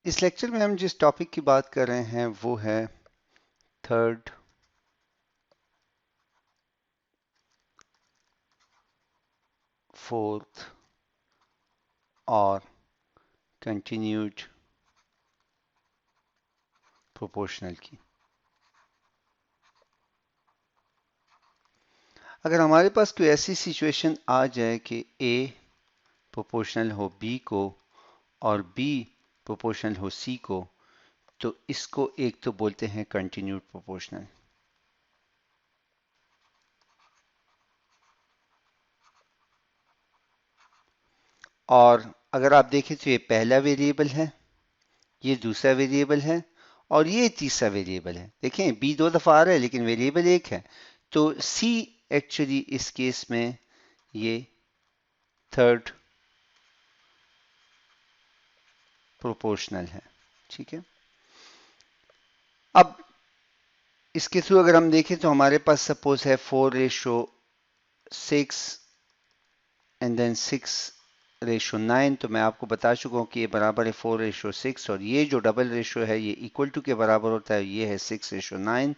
اس lecture میں ہم جس ٹاپک کی بات کر رہے ہیں وہ ہے تھرڈ فورتھ اور کنٹینیوڈ پروپورشنل کی. اگر ہمارے پاس کوئی ایسی سچویشن آ جائے کہ اے پروپورشنل ہو بی کو اور بی پروپورشنل ہو سی کو، تو اس کو ایک تو بولتے ہیں کنٹینیوڈ پروپورشنل. اور اگر آپ دیکھیں تو یہ پہلا ویریبل ہے، یہ دوسرا ویریبل ہے اور یہ تیسرا ویریبل ہے. دیکھیں بی دو دفعہ آ رہا ہے لیکن ویریبل ایک ہے، تو سی ایکچولی اس کیس میں یہ تھرڈ پروپورشنل ہے. ٹھیک ہے، اب اس کے تھرو اگر ہم دیکھیں تو ہمارے پاس سپوز ہے 4:6 اینڈ دین 6:9. تو میں آپ کو بتا چکا ہوں کہ یہ برابر ہے 4:6 اور یہ جو ڈبل ریشو ہے یہ ایکول ٹو کے برابر ہوتا ہے. یہ ہے 6:9،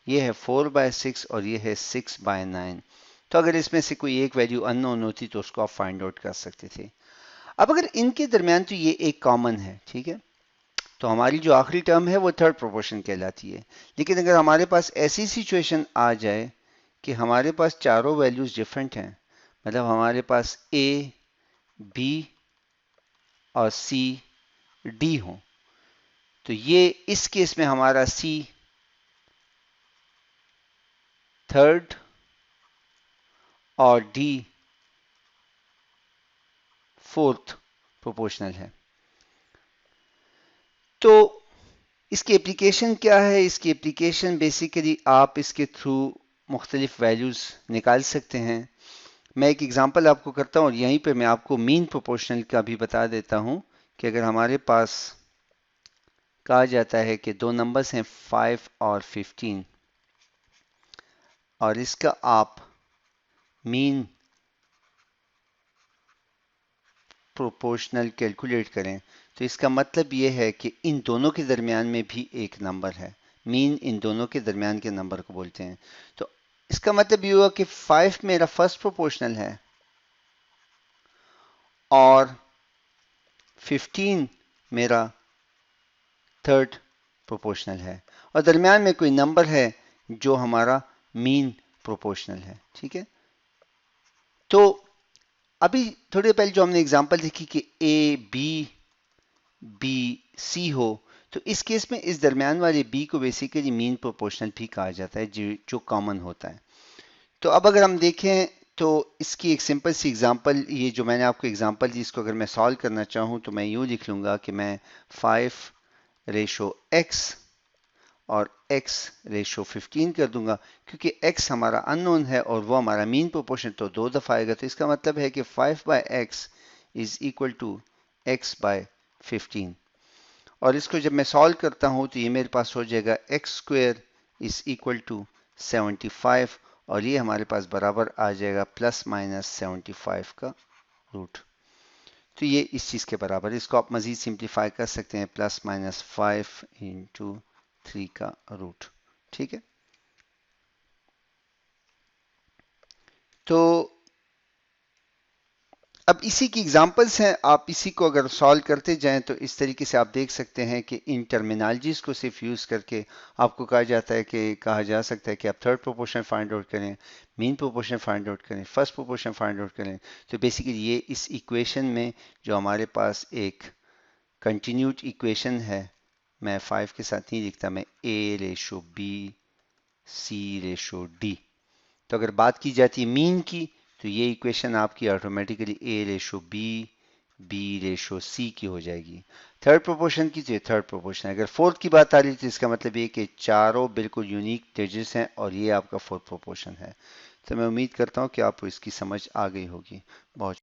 یہ ہے 4/6 اور یہ ہے 6/9. تو اگر اس میں سے کوئی ایک ویلیو ان نون ہوتی تو اس کو آپ فائنڈ آؤٹ کر سکتے تھے. اب اگر ان کے درمیان تو یہ ایک کامن ہے، ٹھیک ہے، تو ہماری جو آخری ٹرم ہے وہ تھرڈ پروپورشن کہلاتی ہے. لیکن اگر ہمارے پاس ایسی سچویشن آ جائے کہ ہمارے پاس چاروں ویلیوز ڈفرینٹ ہیں، مطلب ہمارے پاس اے بی اور سی ڈی ہوں، تو یہ اس کیس میں ہمارا سی تھرڈ اور ڈی فورتھ پروپورشنل ہے. تو اس کی اپلیکیشن کیا ہے؟ اس کی اپلیکیشن بیسیکلی آپ اس کے تھرو مختلف ویلیوز نکال سکتے ہیں. میں ایک ایگزامپل آپ کو کرتا ہوں اور یہیں پہ میں آپ کو مین پروپورشنل کا بھی بتا دیتا ہوں کہ اگر ہمارے پاس کہا جاتا ہے کہ دو نمبرز ہیں 5 اور 15 اور اس کا آپ مین پروپورشنل کیلکولیٹ کریں، تو اس کا مطلب یہ ہے کہ ان دونوں کے درمیان میں بھی ایک نمبر ہے. مین ان دونوں کے درمیان کے نمبر کو بولتے ہیں. تو اس کا مطلب یہ ہوا کہ 5 میرا فرسٹ پروپورشنل ہے اور 15 میرا تھرڈ پروپورشنل ہے اور درمیان میں کوئی نمبر ہے جو ہمارا مین پروپورشنل ہے. ٹھیک ہے، تو ابھی تھوڑی پہلے جو ہم نے اگزامپل دیکھی کہ اے بی سی ہو، تو اس کیس میں اس درمیان والے بی کو بیسیکلی مین پروپورشنل بھی کہا جاتا ہے جو کامن ہوتا ہے. تو اب اگر ہم دیکھیں تو اس کی ایک سمپل سی اگزامپل، یہ جو میں نے آپ کو اگزامپل دی، اس کو اگر میں سالو کرنا چاہوں تو میں یوں لکھ لوں گا کہ میں 5:x اور x:15 کر دوں گا، کیونکہ x ہمارا ان نون ہے اور وہ ہمارا مین پروپورشن تو دو دفعہ آئے گا. تو اس کا مطلب ہے کہ 5/x is equal to x/15. اور اس کو جب میں سالو کرتا ہوں تو یہ میرے پاس ہو جائے گا x² is equal to 75 اور یہ ہمارے پاس برابر آ جائے گا ±75 کا روٹ. تو یہ اس چیز کے برابر ہے. اس کو آپ مزید سمپلیفائی کر سکتے ہیں +-5 into 3 کا روٹ. ٹھیک ہے، تو اب اسی کی ایگزامپلس ہیں. آپ اسی کو اگر سالو کرتے جائیں تو اس طریقے سے آپ دیکھ سکتے ہیں کہ ان ٹرمینالوجیز کو صرف یوز کر کے آپ کو کہا جاتا ہے کہ کہا جا سکتا ہے کہ آپ تھرڈ پروپورشن فائنڈ آؤٹ کریں، مین پروپورشن فائنڈ آؤٹ کریں، فرسٹ پروپورشن فائنڈ آؤٹ کریں. تو بیسیکلی یہ اس ایکویشن میں جو ہمارے پاس ایک کنٹینیوڈ ایکویشن ہے، میں 5 کے ساتھ نہیں لکھتا، میں A:B C:D. تو اگر بات کی جاتی ہے مین کی تو یہ ایکویشن آپ کی آٹومیٹیکلی A:B B:C کی ہو جائے گی. تھرڈ پروپورشن کی تو یہ تھرڈ پروپورشن ہے. اگر فورتھ کی بات آ رہی تو اس کا مطلب یہ کہ چاروں بالکل یونیک ڈیجٹس ہیں اور یہ آپ کا فورتھ پروپورشن ہے. تو میں امید کرتا ہوں کہ آپ کو اس کی سمجھ آ گئی ہوگی. بہت